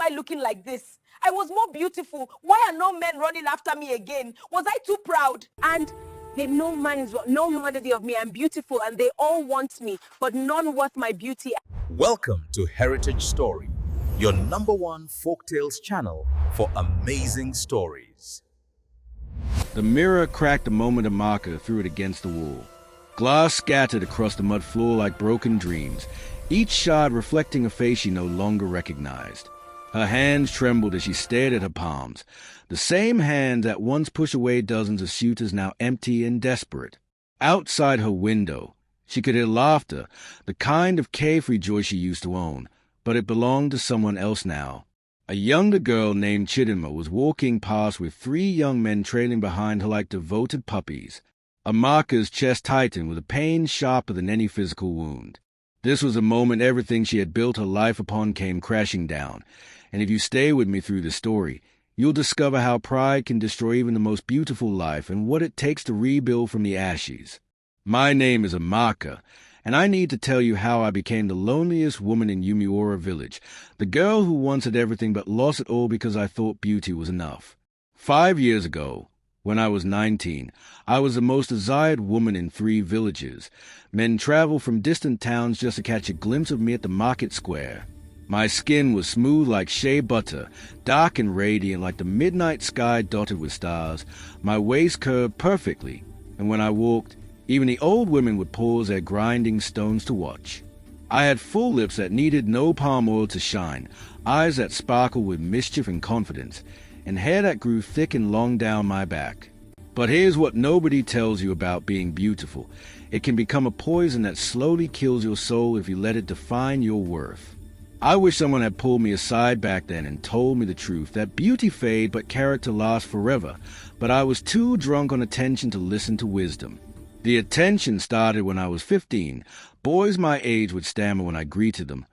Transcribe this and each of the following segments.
I looking like this? I was more beautiful. Why are no men running after me again? Was I too proud? And no man is no worthy of me. I'm beautiful and they all want me, but none worth my beauty. Welcome to Heritage Story, your #1 folktales channel for amazing stories. The mirror cracked the moment Amaka threw it against the wall. Glass scattered across the mud floor like broken dreams, each shard reflecting a face she no longer recognized. Her hands trembled as she stared at her palms, the same hands that once pushed away dozens of suitors now empty and desperate. Outside her window, she could hear laughter, the kind of carefree joy she used to own, but it belonged to someone else now. A younger girl named Chidinma was walking past with 3 young men trailing behind her like devoted puppies. Amaka's chest tightened with a pain sharper than any physical wound. This was the moment everything she had built her life upon came crashing down, and if you stay with me through the story, you'll discover how pride can destroy even the most beautiful life and what it takes to rebuild from the ashes. My name is Amaka, and I need to tell you how I became the loneliest woman in Umiora village, the girl who once had everything but lost it all because I thought beauty was enough. 5 years ago, when I was 19, I was the most desired woman in 3 villages. Men traveled from distant towns just to catch a glimpse of me at the market square. My skin was smooth like shea butter, dark and radiant like the midnight sky dotted with stars. My waist curved perfectly, and when I walked, even the old women would pause their grinding stones to watch. I had full lips that needed no palm oil to shine, eyes that sparkled with mischief and confidence, and hair that grew thick and long down my back. But here's what nobody tells you about being beautiful. It can become a poison that slowly kills your soul if you let it define your worth. I wish someone had pulled me aside back then and told me the truth, that beauty fades but character lasts forever, but I was too drunk on attention to listen to wisdom. The attention started when I was 15. Boys my age would stammer when I greeted them.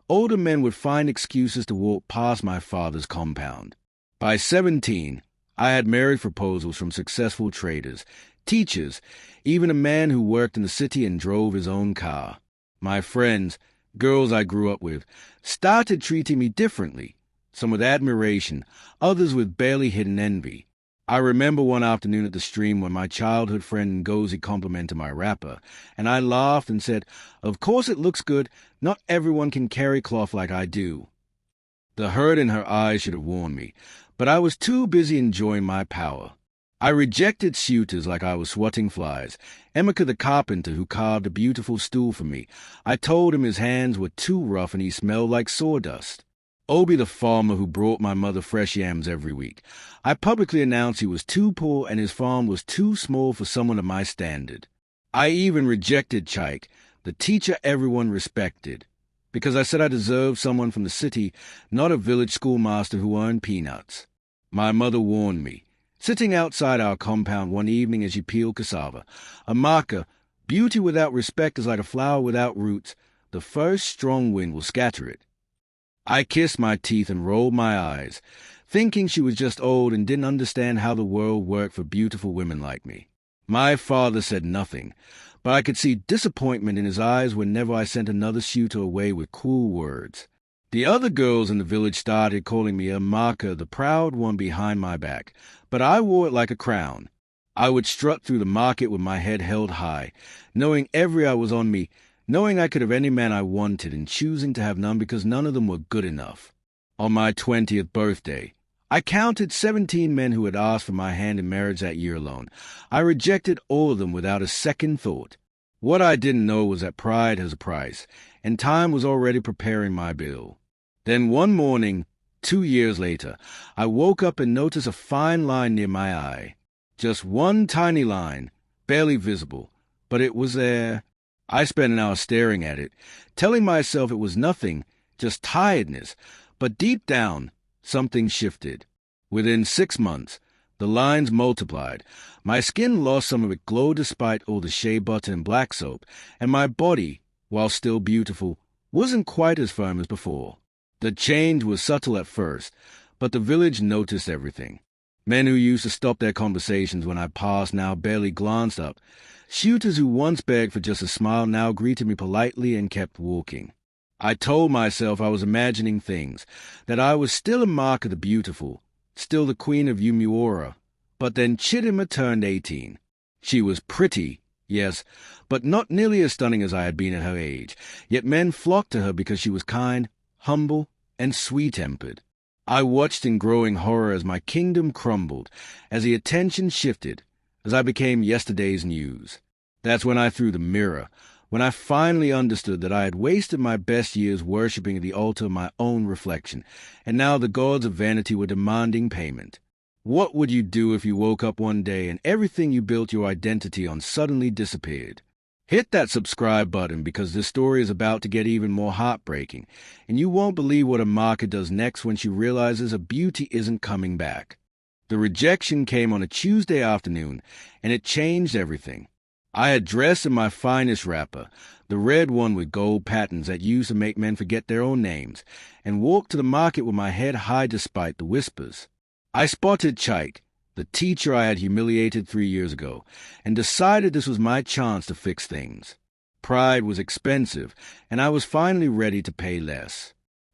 Older men would find excuses to walk past my father's compound. By 17, I had marriage proposals from successful traders, teachers, even a man who worked in the city and drove his own car. My friends, girls I grew up with, started treating me differently, some with admiration, others with barely hidden envy. I remember one afternoon at the stream when my childhood friend Ngozi complimented my wrapper, and I laughed and said, "Of course it looks good. Not everyone can carry cloth like I do." The hurt in her eyes should have warned me, but I was too busy enjoying my power. I rejected suitors like I was swatting flies. Amaka the carpenter who carved a beautiful stool for me, I told him his hands were too rough and he smelled like sawdust. Obi the farmer who brought my mother fresh yams every week, I publicly announced he was too poor and his farm was too small for someone of my standard. I even rejected Chaik, the teacher everyone respected, because I said I deserved someone from the city, not a village schoolmaster who earned peanuts. My mother warned me, sitting outside our compound one evening as she peeled cassava, "Amaka, beauty without respect is like a flower without roots. The first strong wind will scatter it." I kissed my teeth and rolled my eyes, thinking she was just old and didn't understand how the world worked for beautiful women like me. My father said nothing, but I could see disappointment in his eyes whenever I sent another suitor away with cool words. The other girls in the village started calling me Amaka, the proud one, behind my back, but I wore it like a crown. I would strut through the market with my head held high, knowing every eye was on me, knowing I could have any man I wanted and choosing to have none because none of them were good enough. On my 20th birthday, I counted 17 men who had asked for my hand in marriage that year alone. I rejected all of them without a second thought. What I didn't know was that pride has a price, and time was already preparing my bill. Then one morning, 2 years later, I woke up and noticed a fine line near my eye. Just one tiny line, barely visible, but it was there. I spent an hour staring at it, telling myself it was nothing, just tiredness, but deep down, something shifted. Within 6 months, the lines multiplied. My skin lost some of its glow despite all the shea butter and black soap, and my body, while still beautiful, wasn't quite as firm as before. The change was subtle at first, but the village noticed everything. Men who used to stop their conversations when I passed now barely glanced up. Suitors who once begged for just a smile now greeted me politely and kept walking. I told myself I was imagining things, that I was still Amaka the Beautiful, still the queen of Umuora. But then Chidima turned 18. She was pretty, yes, but not nearly as stunning as I had been at her age, yet men flocked to her because she was kind, humble, and sweet-tempered. I watched in growing horror as my kingdom crumbled, as the attention shifted, as I became yesterday's news. That's when I threw the mirror, when I finally understood that I had wasted my best years worshipping at the altar of my own reflection, and now the gods of vanity were demanding payment. What would you do if you woke up one day and everything you built your identity on suddenly disappeared? Hit that subscribe button because this story is about to get even more heartbreaking, and you won't believe what Amaka does next when she realizes her beauty isn't coming back. The rejection came on a Tuesday afternoon, and it changed everything. I had dressed in my finest wrapper, the red one with gold patterns that used to make men forget their own names, and walked to the market with my head high despite the whispers. I spotted Chaik, the teacher I had humiliated 3 years ago, and decided this was my chance to fix things. Pride was expensive, and I was finally ready to pay less.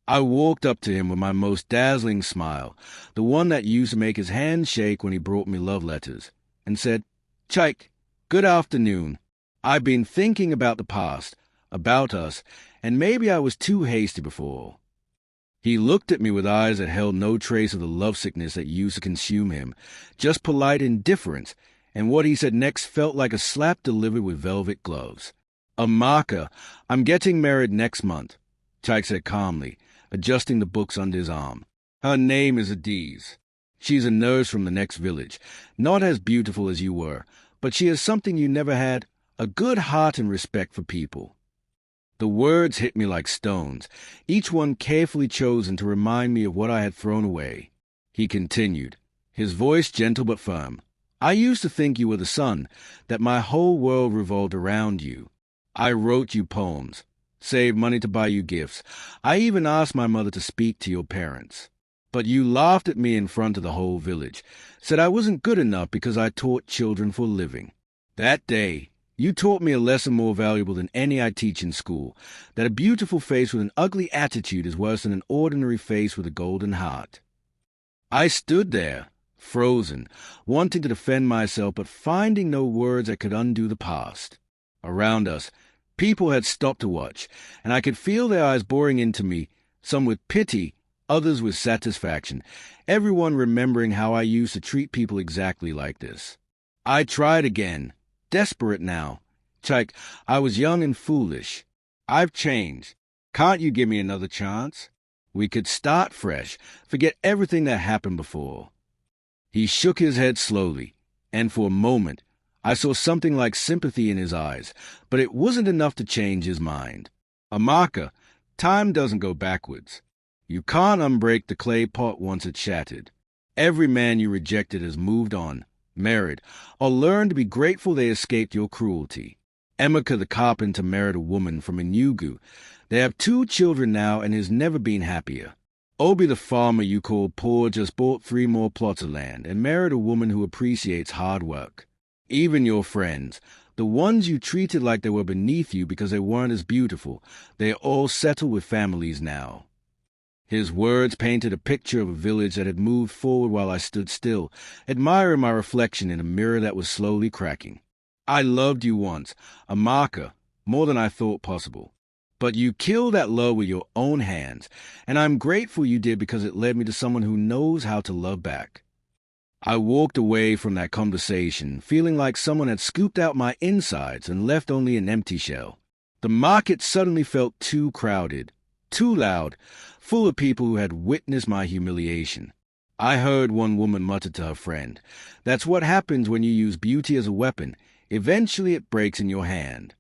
I walked up to him with my most dazzling smile, the one that used to make his hand shake when he brought me love letters, and said, "Chaik, good afternoon. I've been thinking about the past, about us, and maybe I was too hasty before." He looked at me with eyes that held no trace of the lovesickness that used to consume him, just polite indifference, and what he said next felt like a slap delivered with velvet gloves. "Amaka, I'm getting married next month," Chaik said calmly, adjusting the books under his arm. "Her name is Adiz. She's a nurse from the next village, not as beautiful as you were, but she has something you never had, a good heart and respect for people." The words hit me like stones, each one carefully chosen to remind me of what I had thrown away. He continued, his voice gentle but firm. "I used to think you were the sun, that my whole world revolved around you. I wrote you poems, saved money to buy you gifts. I even asked my mother to speak to your parents. But you laughed at me in front of the whole village, said I wasn't good enough because I taught children for a living. That day, you taught me a lesson more valuable than any I teach in school, that a beautiful face with an ugly attitude is worse than an ordinary face with a golden heart." I stood there, frozen, wanting to defend myself but finding no words that could undo the past. Around us, people had stopped to watch, and I could feel their eyes boring into me, some with pity, others with satisfaction, everyone remembering how I used to treat people exactly like this. I tried again. Desperate now. "Chaik, I was young and foolish. I've changed. Can't you give me another chance? We could start fresh, forget everything that happened before." He shook his head slowly, and for a moment I saw something like sympathy in his eyes, but it wasn't enough to change his mind. "Amaka, time doesn't go backwards. You can't unbreak the clay pot once it's shattered. Every man you rejected has moved on, married, or learned to be grateful they escaped your cruelty. Amaka the carpenter married a woman from Enugu. They have 2 children now and has never been happier. Obi the farmer you called poor just bought 3 more plots of land and married a woman who appreciates hard work. Even your friends, the ones you treated like they were beneath you because they weren't as beautiful, they are all settled with families now." His words painted a picture of a village that had moved forward while I stood still, admiring my reflection in a mirror that was slowly cracking. "I loved you once, Amaka, more than I thought possible. But you killed that love with your own hands, and I'm grateful you did because it led me to someone who knows how to love back." I walked away from that conversation, feeling like someone had scooped out my insides and left only an empty shell. The market suddenly felt too crowded, too loud, full of people who had witnessed my humiliation. I heard one woman mutter to her friend, "That's what happens when you use beauty as a weapon. Eventually it breaks in your hand."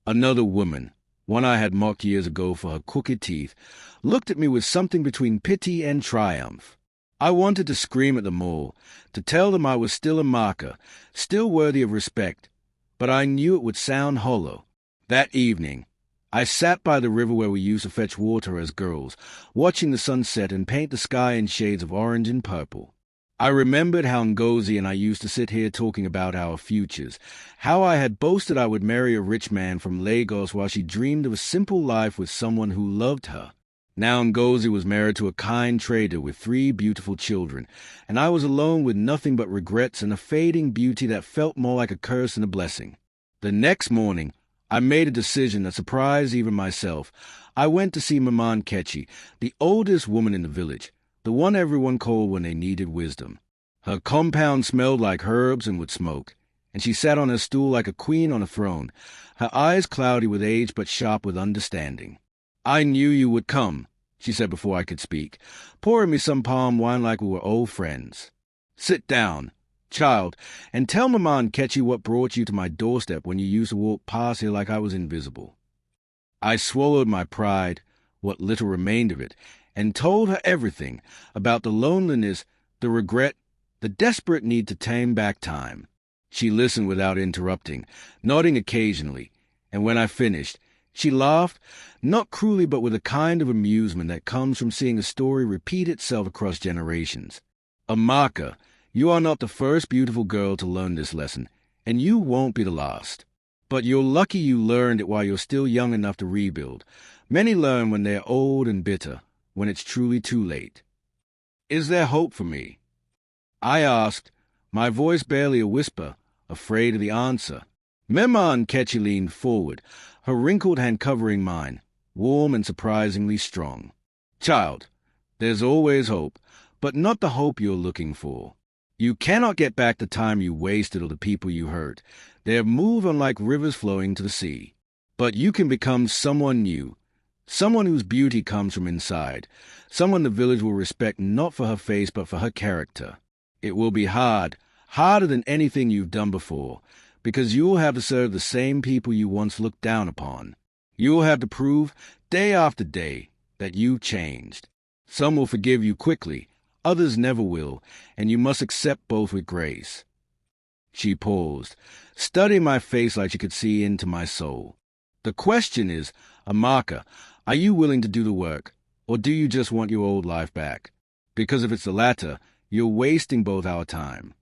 Another woman, one I had mocked years ago for her crooked teeth, looked at me with something between pity and triumph. I wanted to scream at them all, to tell them I was still Amaka, still worthy of respect, but I knew it would sound hollow. That evening, I sat by the river where we used to fetch water as girls, watching the sunset and paint the sky in shades of orange and purple. I remembered how Ngozi and I used to sit here talking about our futures, how I had boasted I would marry a rich man from Lagos while she dreamed of a simple life with someone who loved her. Now Ngozi was married to a kind trader with 3 beautiful children, and I was alone with nothing but regrets and a fading beauty that felt more like a curse than a blessing. The next morning, I made a decision that surprised even myself. I went to see Mama Nkechi, the oldest woman in the village, the one everyone called when they needed wisdom. Her compound smelled like herbs and would smoke, and she sat on her stool like a queen on a throne, her eyes cloudy with age but sharp with understanding. "I knew you would come," she said before I could speak, pouring me some palm wine like we were old friends. "Sit down, child, and tell Mama Nkechi what brought you to my doorstep when you used to walk past here like I was invisible." I swallowed my pride, what little remained of it, and told her everything about the loneliness, the regret, the desperate need to tame back time. She listened without interrupting, nodding occasionally, and when I finished, she laughed, not cruelly but with a kind of amusement that comes from seeing a story repeat itself across generations. "Amaka, you are not the first beautiful girl to learn this lesson, and you won't be the last. But you're lucky you learned it while you're still young enough to rebuild. Many learn when they're old and bitter, when it's truly too late." "Is there hope for me?" I asked, my voice barely a whisper, afraid of the answer. Mama Nkechi leaned forward, her wrinkled hand covering mine, warm and surprisingly strong. "Child, there's always hope, but not the hope you're looking for. You cannot get back the time you wasted or the people you hurt. They move on like rivers flowing to the sea. But you can become someone new, someone whose beauty comes from inside, someone the village will respect not for her face but for her character. It will be hard, harder than anything you've done before, because you will have to serve the same people you once looked down upon. You will have to prove, day after day, that you've changed. Some will forgive you quickly, others never will, and you must accept both with grace." She paused, studying my face like she could see into my soul. "The question is, Amaka, are you willing to do the work, or do you just want your old life back? Because if it's the latter, you're wasting both our time."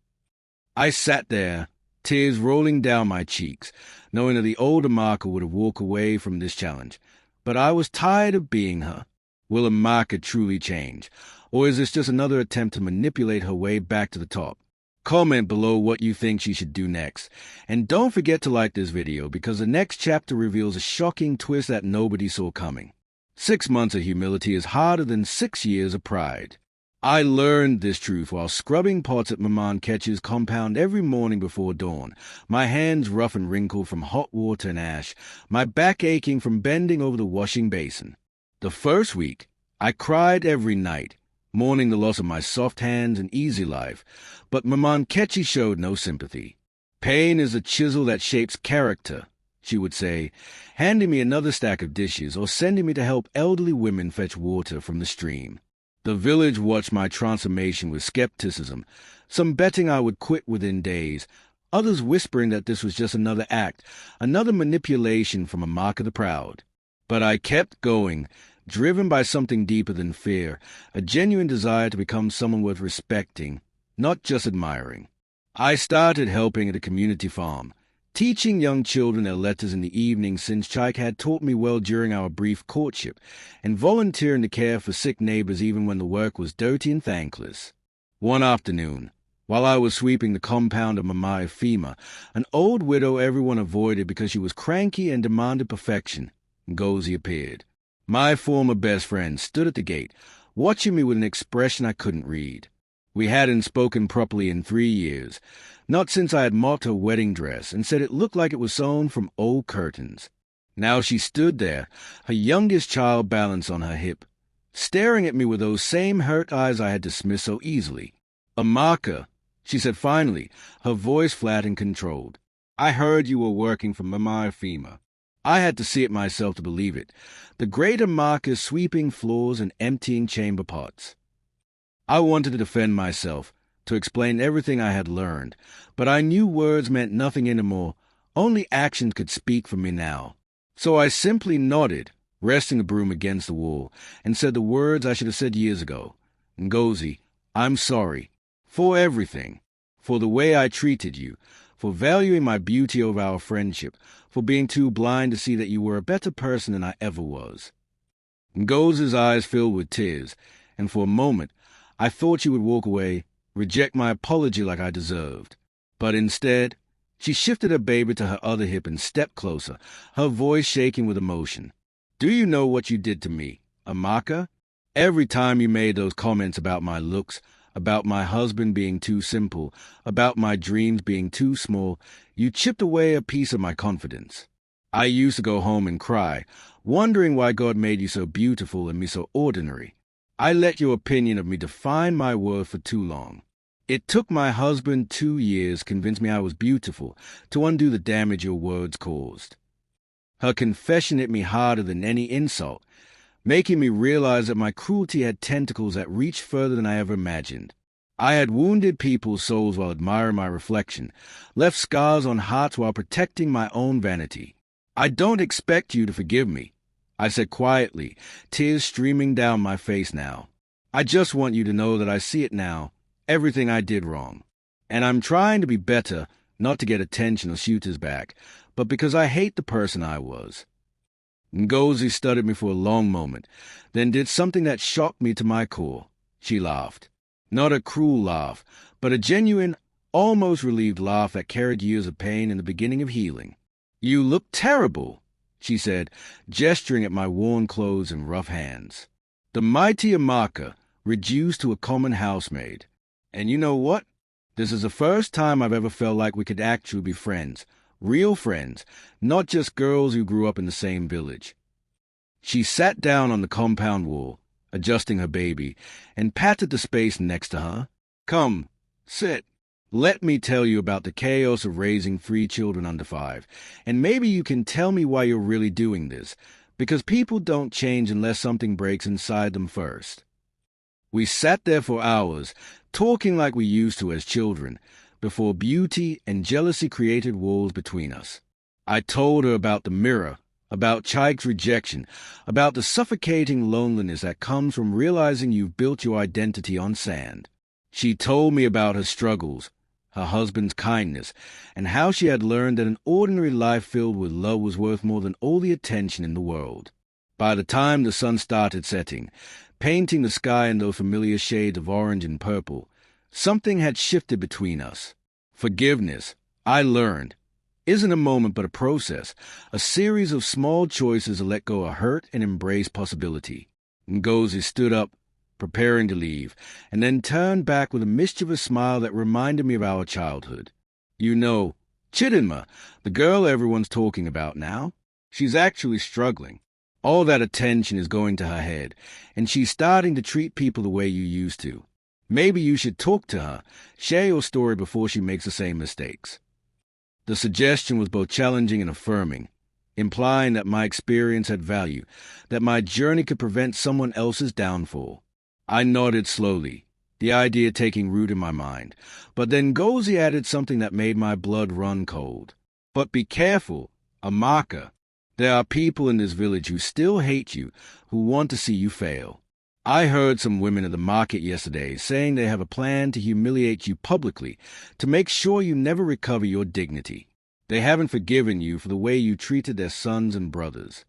I sat there, tears rolling down my cheeks, knowing that the old Amaka would have walked away from this challenge. But I was tired of being her. Will Amaka truly change? Or is this just another attempt to manipulate her way back to the top? Comment below what you think she should do next. And don't forget to like this video because the next chapter reveals a shocking twist that nobody saw coming. 6 months of humility is harder than 6 years of pride. I learned this truth while scrubbing pots at Mama Nkechi's compound every morning before dawn, my hands rough and wrinkled from hot water and ash, my back aching from bending over the washing basin. The first week, I cried every night, mourning the loss of my soft hands and easy life, but Mama Nkechi showed no sympathy. "Pain is a chisel that shapes character," she would say, handing me another stack of dishes or sending me to help elderly women fetch water from the stream. The village watched my transformation with skepticism, some betting I would quit within days, others whispering that this was just another act, another manipulation from Amaka the Proud. But I kept going, driven by something deeper than fear, a genuine desire to become someone worth respecting, not just admiring. I started helping at a community farm, teaching young children their letters in the evening since Chike had taught me well during our brief courtship, and volunteering to care for sick neighbors even when the work was dirty and thankless. One afternoon, while I was sweeping the compound of Mama Efima, an old widow everyone avoided because she was cranky and demanded perfection, Ngozi appeared. My former best friend stood at the gate, watching me with an expression I couldn't read. We hadn't spoken properly in 3 years, not since I had mocked her wedding dress and said it looked like it was sewn from old curtains. Now she stood there, her youngest child balanced on her hip, staring at me with those same hurt eyes I had dismissed so easily. "Amaka," she said finally, her voice flat and controlled. "I heard you were working for Mama Efima." I had to see it myself to believe it. The great Amaka sweeping floors and emptying chamber pots. I wanted to defend myself, to explain everything I had learned, but I knew words meant nothing anymore. Only actions could speak for me now. So I simply nodded, resting the broom against the wall, and said the words I should have said years ago. "Ngozi, I'm sorry. For everything. For the way I treated you. For valuing my beauty over our friendship. For being too blind to see that you were a better person than I ever was. Ngozi's eyes filled with tears, and for a moment I thought she would walk away, reject my apology like I deserved. But instead, she shifted her baby to her other hip and stepped closer, her voice shaking with emotion. Do you know what you did to me, Amaka? Every time you made those comments about my looks, about my husband being too simple, about my dreams being too small, you chipped away a piece of my confidence. I used to go home and cry, wondering why God made you so beautiful and me so ordinary. I let your opinion of me define my worth for too long. It took my husband 2 years to convince me I was beautiful, to undo the damage your words caused. Her confession hit me harder than any insult, making me realize that my cruelty had tentacles that reached further than I ever imagined. I had wounded people's souls while admiring my reflection, left scars on hearts while protecting my own vanity. I don't expect you to forgive me, I said quietly, tears streaming down my face now. I just want you to know that I see it now, everything I did wrong. And I'm trying to be better, not to get attention or suitors back, but because I hate the person I was. Ngozi studied me for a long moment, then did something that shocked me to my core. She laughed. Not a cruel laugh, but a genuine, almost relieved laugh that carried years of pain and the beginning of healing. You look terrible, she said, gesturing at my worn clothes and rough hands. The mighty Amaka, reduced to a common housemaid. And you know what? This is the first time I've ever felt like we could actually be friends, real friends, not just girls who grew up in the same village. She sat down on the compound wall, adjusting her baby, and patted the space next to her. Come, sit. Let me tell you about the chaos of raising 3 children under 5, and maybe you can tell me why you're really doing this, because people don't change unless something breaks inside them first. We sat there for hours, talking like we used to as children, before beauty and jealousy created walls between us. I told her about the mirror, about Chaik's rejection, about the suffocating loneliness that comes from realizing you've built your identity on sand. She told me about her struggles, her husband's kindness, and how she had learned that an ordinary life filled with love was worth more than all the attention in the world. By the time the sun started setting, painting the sky in those familiar shades of orange and purple, something had shifted between us. Forgiveness, I learned, isn't a moment but a process, a series of small choices to let go of hurt and embrace possibility. Ngozi stood up, preparing to leave, and then turned back with a mischievous smile that reminded me of our childhood. You know, Chidinma, the girl everyone's talking about now, she's actually struggling. All that attention is going to her head, and she's starting to treat people the way you used to. Maybe you should talk to her, share your story before she makes the same mistakes. The suggestion was both challenging and affirming, implying that my experience had value, that my journey could prevent someone else's downfall. I nodded slowly, the idea taking root in my mind, but then Ngozi added something that made my blood run cold. But be careful, Amaka. There are people in this village who still hate you, who want to see you fail. I heard some women at the market yesterday saying they have a plan to humiliate you publicly, to make sure you never recover your dignity. They haven't forgiven you for the way you treated their sons and brothers.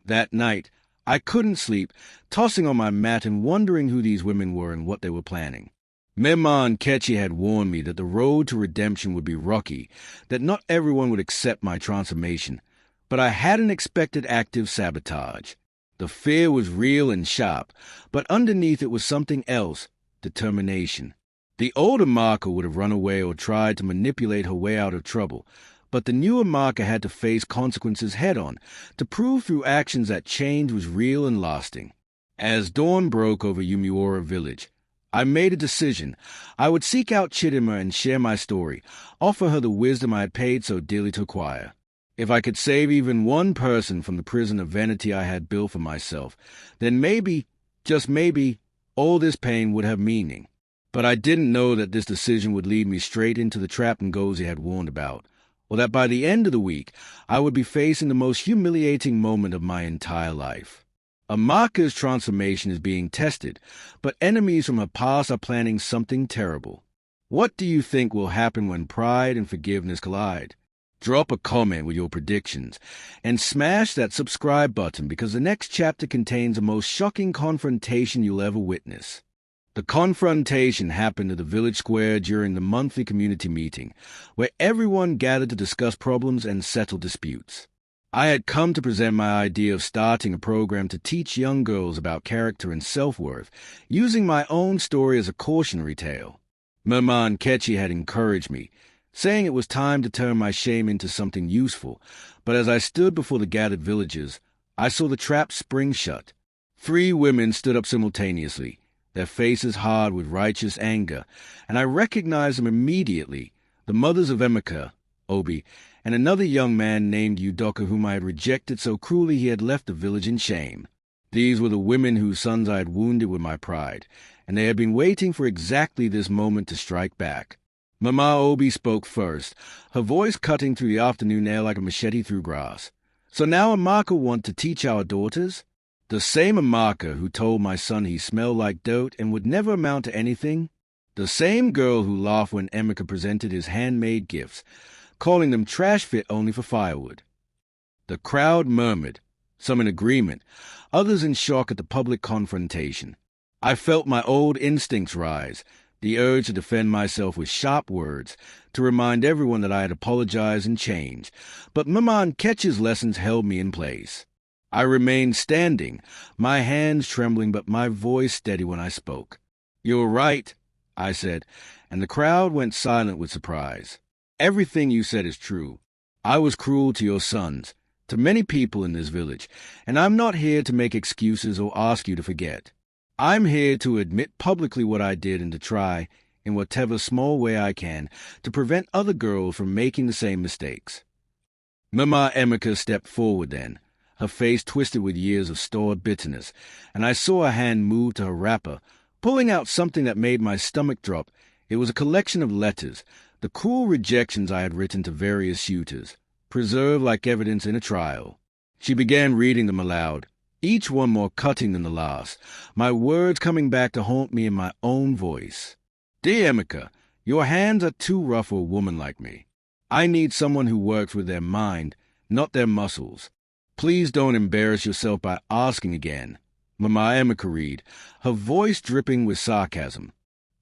That night, I couldn't sleep, tossing on my mat and wondering who these women were and what they were planning. Mema and Kechi had warned me that the road to redemption would be rocky, that not everyone would accept my transformation, but I hadn't expected active sabotage. The fear was real and sharp, but underneath it was something else, determination. The older Amaka would have run away or tried to manipulate her way out of trouble, but the newer Amaka had to face consequences head-on, to prove through actions that change was real and lasting. As dawn broke over Yumiura village, I made a decision. I would seek out Chidinma and share my story, offer her the wisdom I had paid so dearly to acquire. If I could save even one person from the prison of vanity I had built for myself, then maybe, just maybe, all this pain would have meaning. But I didn't know that this decision would lead me straight into the trap Ngozi had warned about, or that by the end of the week I would be facing the most humiliating moment of my entire life. Amaka's transformation is being tested, but enemies from her past are planning something terrible. What do you think will happen when pride and forgiveness collide? Drop a comment with your predictions, and smash that subscribe button because the next chapter contains the most shocking confrontation you'll ever witness. The confrontation happened at the village square during the monthly community meeting, where everyone gathered to discuss problems and settle disputes. I had come to present my idea of starting a program to teach young girls about character and self-worth, using my own story as a cautionary tale. Mama Nkechi had encouraged me, saying it was time to turn my shame into something useful, but as I stood before the gathered villagers, I saw the trap spring shut. 3 women stood up simultaneously, their faces hard with righteous anger, and I recognized them immediately, the mothers of Amaka, Obi, and another young man named Udoka whom I had rejected so cruelly he had left the village in shame. These were the women whose sons I had wounded with my pride, and they had been waiting for exactly this moment to strike back. Mama Obi spoke first, her voice cutting through the afternoon air like a machete through grass. So now Amaka want to teach our daughters? The same Amaka who told my son he smelled like dirt and would never amount to anything? The same girl who laughed when Amaka presented his handmade gifts, calling them trash fit only for firewood. The crowd murmured, some in agreement, others in shock at the public confrontation. I felt my old instincts rise, the urge to defend myself with sharp words, to remind everyone that I had apologized and changed, but Mama Nkechi's lessons held me in place. I remained standing, my hands trembling but my voice steady when I spoke. "You're right," I said, and the crowd went silent with surprise. "Everything you said is true. I was cruel to your sons, to many people in this village, and I'm not here to make excuses or ask you to forget. I'm here to admit publicly what I did and to try, in whatever small way I can, to prevent other girls from making the same mistakes." Mama Amaka stepped forward then, her face twisted with years of stored bitterness, and I saw her hand move to her wrapper, pulling out something that made my stomach drop. It was a collection of letters, the cruel rejections I had written to various suitors, preserved like evidence in a trial. She began reading them aloud, each one more cutting than the last, my words coming back to haunt me in my own voice. "Dear Amaka, your hands are too rough for a woman like me. I need someone who works with their mind, not their muscles. Please don't embarrass yourself by asking again." Mama Amaka read, her voice dripping with sarcasm.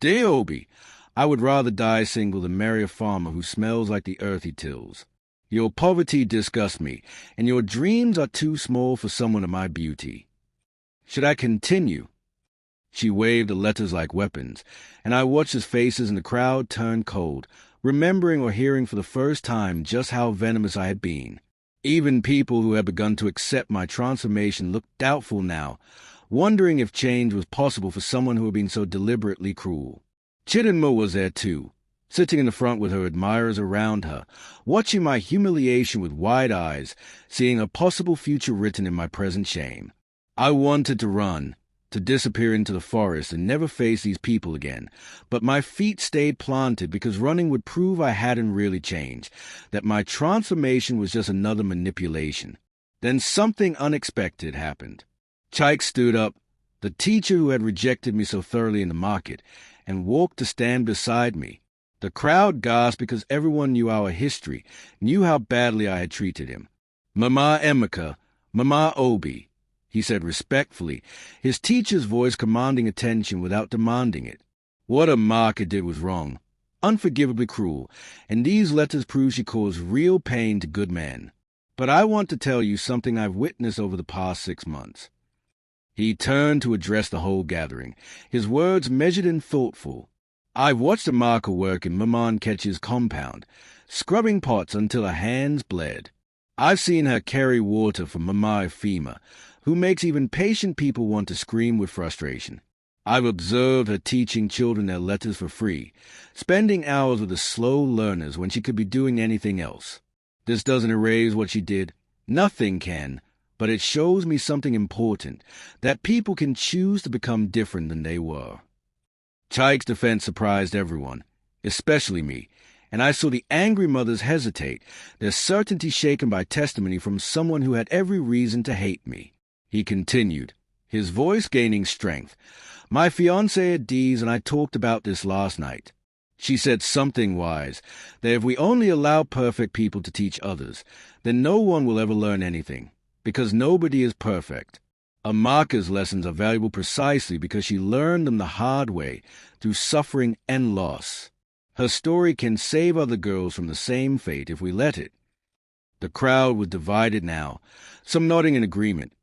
"Dear Obi, I would rather die single than marry a farmer who smells like the earth he tills. Your poverty disgusts me, and your dreams are too small for someone of my beauty. Should I continue?" She waved the letters like weapons, and I watched as faces in the crowd turn cold, remembering or hearing for the first time just how venomous I had been. Even people who had begun to accept my transformation looked doubtful now, wondering if change was possible for someone who had been so deliberately cruel. Chidinma was there too, sitting in the front with her admirers around her, watching my humiliation with wide eyes, seeing a possible future written in my present shame. I wanted to run, to disappear into the forest and never face these people again, but my feet stayed planted because running would prove I hadn't really changed, that my transformation was just another manipulation. Then something unexpected happened. Chaik stood up, the teacher who had rejected me so thoroughly in the market, and walked to stand beside me. The crowd gasped because everyone knew our history, knew how badly I had treated him. "Mama Amaka, Mama Obi," he said respectfully, his teacher's voice commanding attention without demanding it. "What Amaka did was wrong, unforgivably cruel, and these letters prove she caused real pain to good men. But I want to tell you something I've witnessed over the past 6 months." He turned to address the whole gathering, his words measured and thoughtful. "I've watched Amaka work in Mama Nkechi's compound, scrubbing pots until her hands bled. I've seen her carry water for Mama Efima, who makes even patient people want to scream with frustration. I've observed her teaching children their letters for free, spending hours with the slow learners when she could be doing anything else. This doesn't erase what she did. Nothing can. But it shows me something important, that people can choose to become different than they were." Chaik's defense surprised everyone, especially me, and I saw the angry mothers hesitate, their certainty shaken by testimony from someone who had every reason to hate me. he continued, his voice gaining strength. My fiancée Adiz and I talked about this last night. She said something wise, that if we only allow perfect people to teach others, then no one will ever learn anything, because nobody is perfect. Amaka's lessons are valuable precisely because she learned them the hard way, through suffering and loss. Her story can save other girls from the same fate if we let it. The crowd was divided now, some nodding in agreement,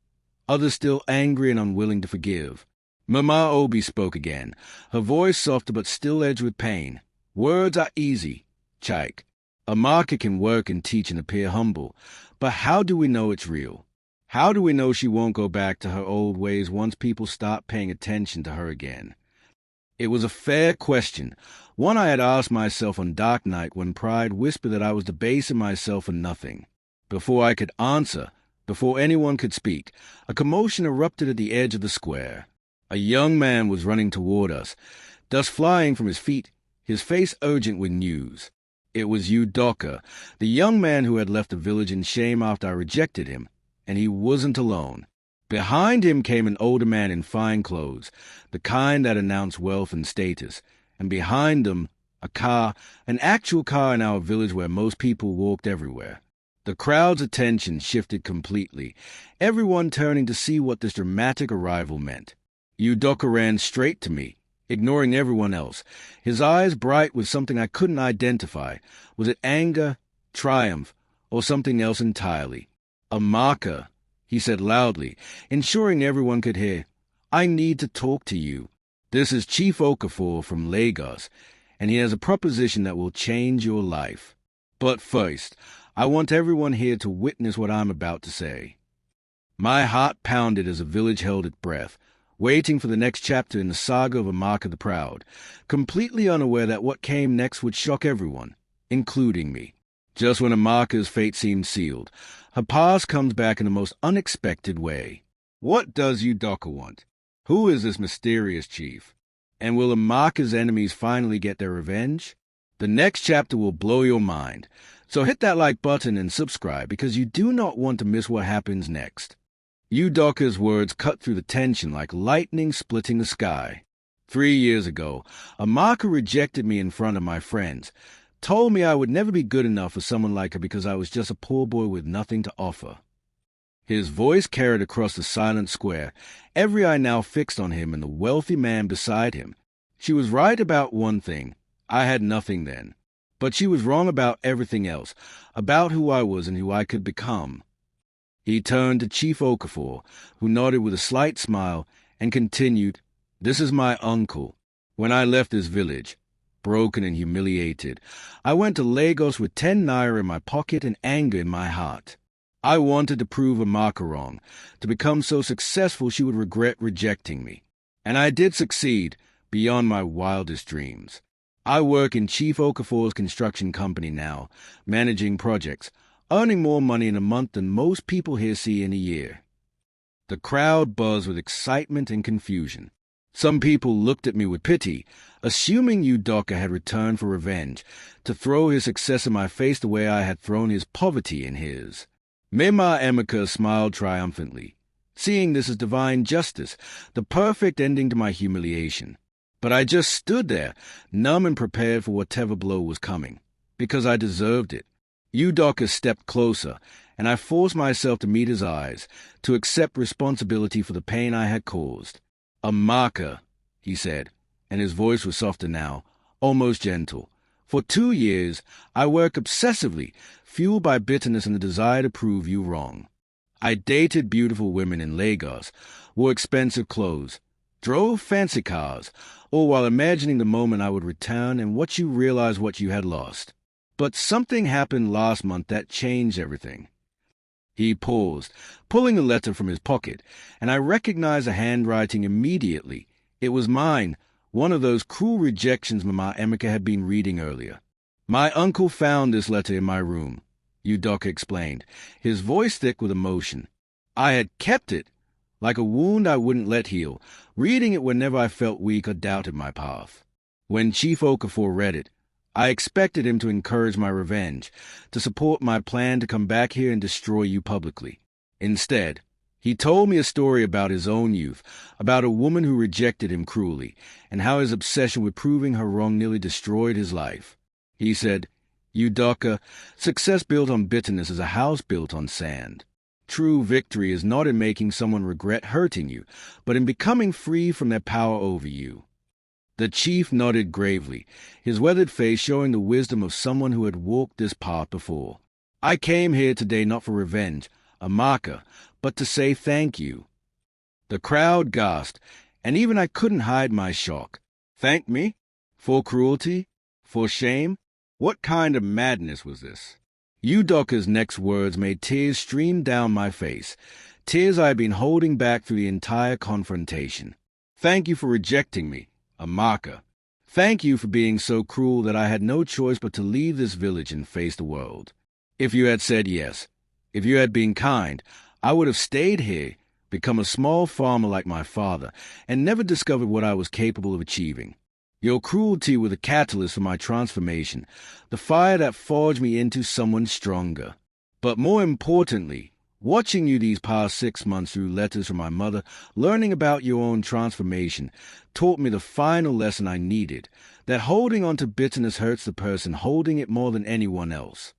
others still angry and unwilling to forgive. Mama Obi spoke again, her voice softer but still edged with pain. Words are easy, Chaik. Amaka can work and teach and appear humble, but how do we know it's real? How do we know she won't go back to her old ways once people start paying attention to her again? It was a fair question, one I had asked myself on dark night when pride whispered that I was debasing myself for nothing. Before I could answer, before anyone could speak, a commotion erupted at the edge of the square. A young man was running toward us, dust flying from his feet, his face urgent with news. It was Udoka, the young man who had left the village in shame after I rejected him, and he wasn't alone. Behind him came an older man in fine clothes, the kind that announced wealth and status, and behind them, a car, an actual car in our village where most people walked everywhere. The crowd's attention shifted completely, everyone turning to see what this dramatic arrival meant. Udoka ran straight to me, ignoring everyone else, his eyes bright with something I couldn't identify. Was it anger, triumph, or something else entirely? Amaka, he said loudly, ensuring everyone could hear. I need to talk to you. This is Chief Okafor from Lagos, and he has a proposition that will change your life. But first, I want everyone here to witness what I'm about to say. My heart pounded as the village held its breath, waiting for the next chapter in the saga of Amaka the Proud, completely unaware that what came next would shock everyone, including me. Just when Amaka's fate seemed sealed, her past comes back in the most unexpected way. What does Udoka want? Who is this mysterious chief? And will Amaka's enemies finally get their revenge? The next chapter will blow your mind, so hit that like button and subscribe because you do not want to miss what happens next. Udoka's words cut through the tension like lightning splitting the sky. 3 years ago, Amaka rejected me in front of my friends, told me I would never be good enough for someone like her because I was just a poor boy with nothing to offer. His voice carried across the silent square, every eye now fixed on him and the wealthy man beside him. She was right about one thing. I had nothing then. But she was wrong about everything else, about who I was and who I could become. He turned to Chief Okafor, who nodded with a slight smile, and continued, This is my uncle. When I left this village, broken and humiliated, I went to Lagos with 10 naira in my pocket and anger in my heart. I wanted to prove Amaka wrong, to become so successful she would regret rejecting me. And I did succeed, beyond my wildest dreams. I work in Chief Okafor's construction company now, managing projects, earning more money in a month than most people here see in a year. The crowd buzzed with excitement and confusion. Some people looked at me with pity, assuming Udoka had returned for revenge, to throw his success in my face the way I had thrown his poverty in his. Mema Amaka smiled triumphantly, seeing this as divine justice, the perfect ending to my humiliation. But I just stood there, numb and prepared for whatever blow was coming, because I deserved it. Udoka stepped closer, and I forced myself to meet his eyes, to accept responsibility for the pain I had caused. Amaka, he said, and his voice was softer now, almost gentle. For 2 years, I worked obsessively, fueled by bitterness and the desire to prove you wrong. I dated beautiful women in Lagos, wore expensive clothes, drove fancy cars, all while imagining the moment I would return and watch you realize what you had lost. But something happened last month that changed everything. He paused, pulling a letter from his pocket, and I recognized the handwriting immediately. It was mine, one of those cruel rejections Mama Amaka had been reading earlier. My uncle found this letter in my room, Udoka explained, his voice thick with emotion. I had kept it, like a wound I wouldn't let heal, reading it whenever I felt weak or doubted my path. When Chief Okafor read it, I expected him to encourage my revenge, to support my plan to come back here and destroy you publicly. Instead, He told me a story about his own youth, about a woman who rejected him cruelly, and how his obsession with proving her wrong nearly destroyed his life. He said, "Udoka, success built on bitterness is a house built on sand. True victory is not in making someone regret hurting you, but in becoming free from their power over you." The chief nodded gravely, his weathered face showing the wisdom of someone who had walked this path before. "I came here today not for revenge, Amaka, but to say thank you." The crowd gasped, and even I couldn't hide my shock. Thank me? For cruelty? For shame? What kind of madness was this? Udoka's next words made tears stream down my face, tears I had been holding back through the entire confrontation. "Thank you for rejecting me, Amaka. Thank you for being so cruel that I had no choice but to leave this village and face the world. If you had said yes, if you had been kind, I would have stayed here, become a small farmer like my father, and never discovered what I was capable of achieving. Your cruelty was a catalyst for my transformation, the fire that forged me into someone stronger. But more importantly, watching you these past 6 months through letters from my mother, learning about your own transformation, taught me the final lesson I needed, that holding on to bitterness hurts the person holding it more than anyone else."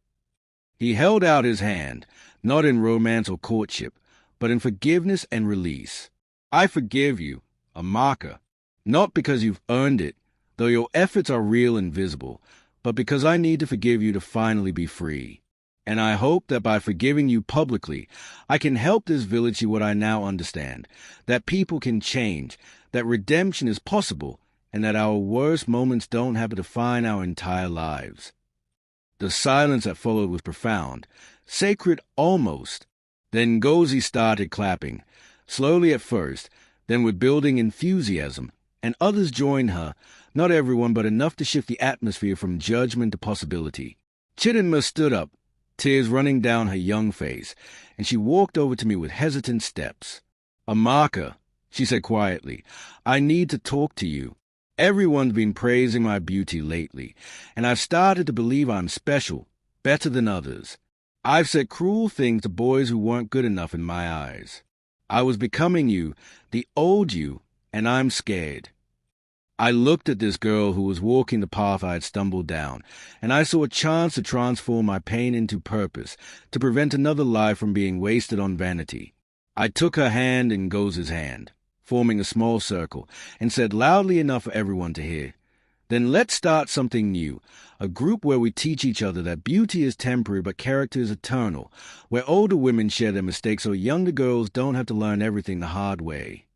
He held out his hand, not in romance or courtship, but in forgiveness and release. "I forgive you, Amaka, not because you've earned it, though your efforts are real and visible, but because I need to forgive you to finally be free. And I hope that by forgiving you publicly, I can help this village see what I now understand, that people can change, that redemption is possible, and that our worst moments don't have to define our entire lives." The silence that followed was profound, sacred almost. Then Ngozi started clapping, slowly at first, then with building enthusiasm, and others joined her, not everyone but enough to shift the atmosphere from judgment to possibility. Chidinma stood up, tears running down her young face, and she walked over to me with hesitant steps. "Amaka," she said quietly, "I need to talk to you. Everyone's been praising my beauty lately, and I've started to believe I'm special, better than others. I've said cruel things to boys who weren't good enough in my eyes. I was becoming you, the old you, and I'm scared." I looked at this girl who was walking the path I had stumbled down, and I saw a chance to transform my pain into purpose, to prevent another life from being wasted on vanity. I took her hand in Ngozi's hand, forming a small circle, and said loudly enough for everyone to hear, "Then let's start something new, a group where we teach each other that beauty is temporary but character is eternal, where older women share their mistakes so younger girls don't have to learn everything the hard way."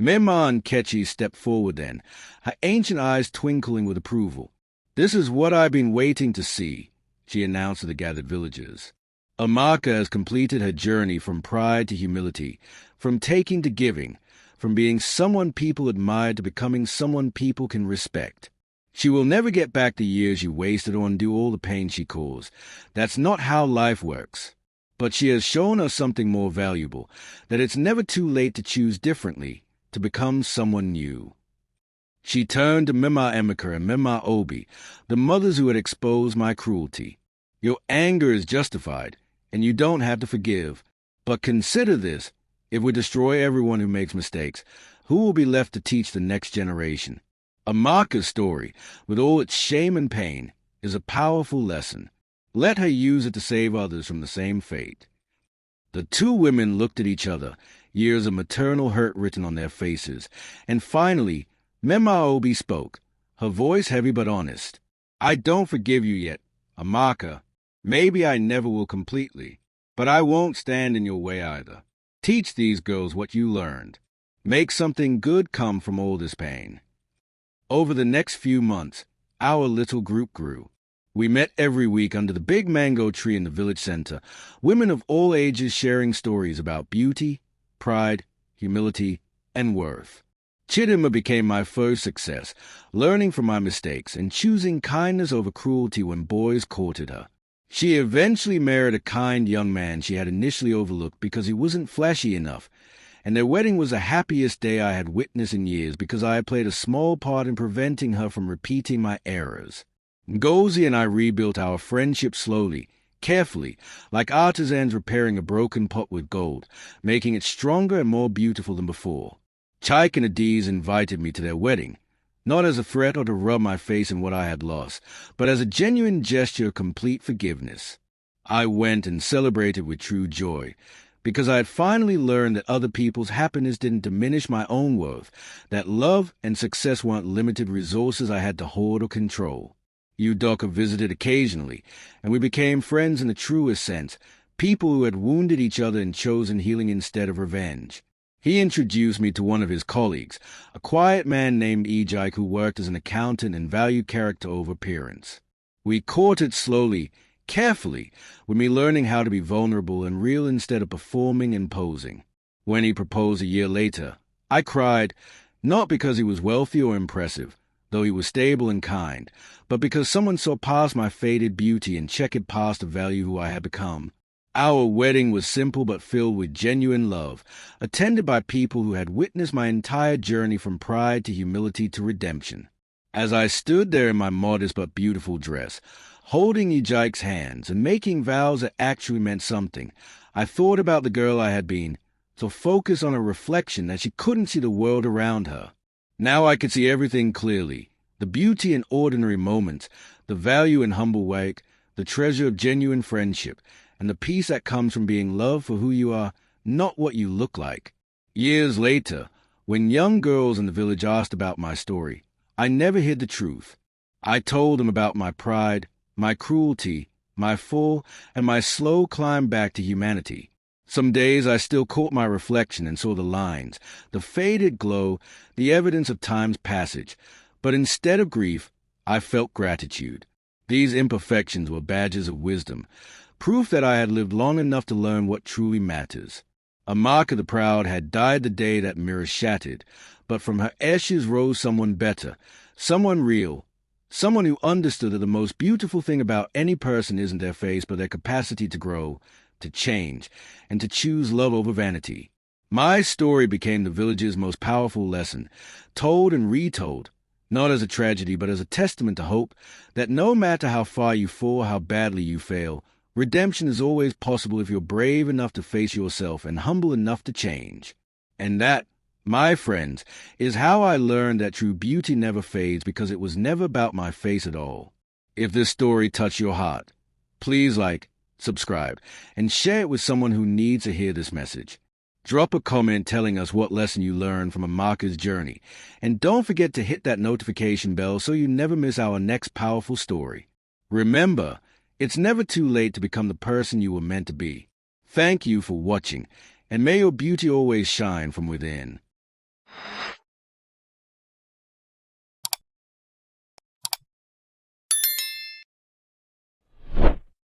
Mema and Kechi stepped forward then, her ancient eyes twinkling with approval. "This is what I've been waiting to see," she announced to the gathered villagers. "Amaka has completed her journey from pride to humility, from taking to giving, from being someone people admire to becoming someone people can respect. She will never get back the years she wasted or undo all the pain she caused. That's not how life works. But she has shown us something more valuable, that it's never too late to choose differently, to become someone new." She turned to Mema Emeka and Mema Obi, the mothers who had exposed my cruelty. "Your anger is justified, and you don't have to forgive. But consider this, if we destroy everyone who makes mistakes, who will be left to teach the next generation? Amaka's story, with all its shame and pain, is a powerful lesson. Let her use it to save others from the same fate." The two women looked at each other, years of maternal hurt written on their faces, and finally, Mema Obi spoke, her voice heavy but honest. "I don't forgive you yet, Amaka. Maybe I never will completely, but I won't stand in your way either. Teach these girls what you learned. Make something good come from all this pain." Over the next few months, our little group grew. We met every week under the big mango tree in the village center, women of all ages sharing stories about beauty, pride, humility, and worth. Chidinma became my first success, learning from my mistakes and choosing kindness over cruelty when boys courted her. She eventually married a kind young man she had initially overlooked because he wasn't flashy enough, and their wedding was the happiest day I had witnessed in years because I had played a small part in preventing her from repeating my errors. Ngozi and I rebuilt our friendship slowly, carefully, like artisans repairing a broken pot with gold, making it stronger and more beautiful than before. Chaik and Adiz invited me to their wedding, not as a threat or to rub my face in what I had lost, but as a genuine gesture of complete forgiveness. I went and celebrated with true joy, because I had finally learned that other people's happiness didn't diminish my own worth, that love and success weren't limited resources I had to hoard or control. Udoka visited occasionally, and we became friends in the truest sense, people who had wounded each other and chosen healing instead of revenge. He introduced me to one of his colleagues, a quiet man named Ejike who worked as an accountant and valued character over appearance. We courted slowly, carefully, with me learning how to be vulnerable and real instead of performing and posing. When he proposed a year later, I cried, not because he was wealthy or impressive, though he was stable and kind, but because someone saw past my faded beauty and checked past the value who I had become. Our wedding was simple but filled with genuine love, attended by people who had witnessed my entire journey from pride to humility to redemption. As I stood there in my modest but beautiful dress, holding Ejike's hands and making vows that actually meant something, I thought about the girl I had been, so focused on a reflection that she couldn't see the world around her. Now I could see everything clearly, the beauty in ordinary moments, the value in humble work, the treasure of genuine friendship, and the peace that comes from being loved for who you are, not what you look like. Years later, when young girls in the village asked about my story, I never hid the truth. I told them about my pride, my cruelty, my fall, and my slow climb back to humanity. Some days I still caught my reflection and saw the lines, the faded glow, the evidence of time's passage. But instead of grief, I felt gratitude. These imperfections were badges of wisdom, proof that I had lived long enough to learn what truly matters. Amaka the Proud had died the day that mirror shattered, but from her ashes rose someone better, someone real, someone who understood that the most beautiful thing about any person isn't their face but their capacity to grow, to change, and to choose love over vanity. My story became the village's most powerful lesson, told and retold, not as a tragedy but as a testament to hope that no matter how far you fall, how badly you fail, redemption is always possible if you're brave enough to face yourself and humble enough to change. And that, my friends, is how I learned that true beauty never fades, because it was never about my face at all. If this story touched your heart, please like, subscribe, and share it with someone who needs to hear this message. Drop a comment telling us what lesson you learned from Amaka's journey, and don't forget to hit that notification bell so you never miss our next powerful story. Remember, it's never too late to become the person you were meant to be. Thank you for watching, and may your beauty always shine from within.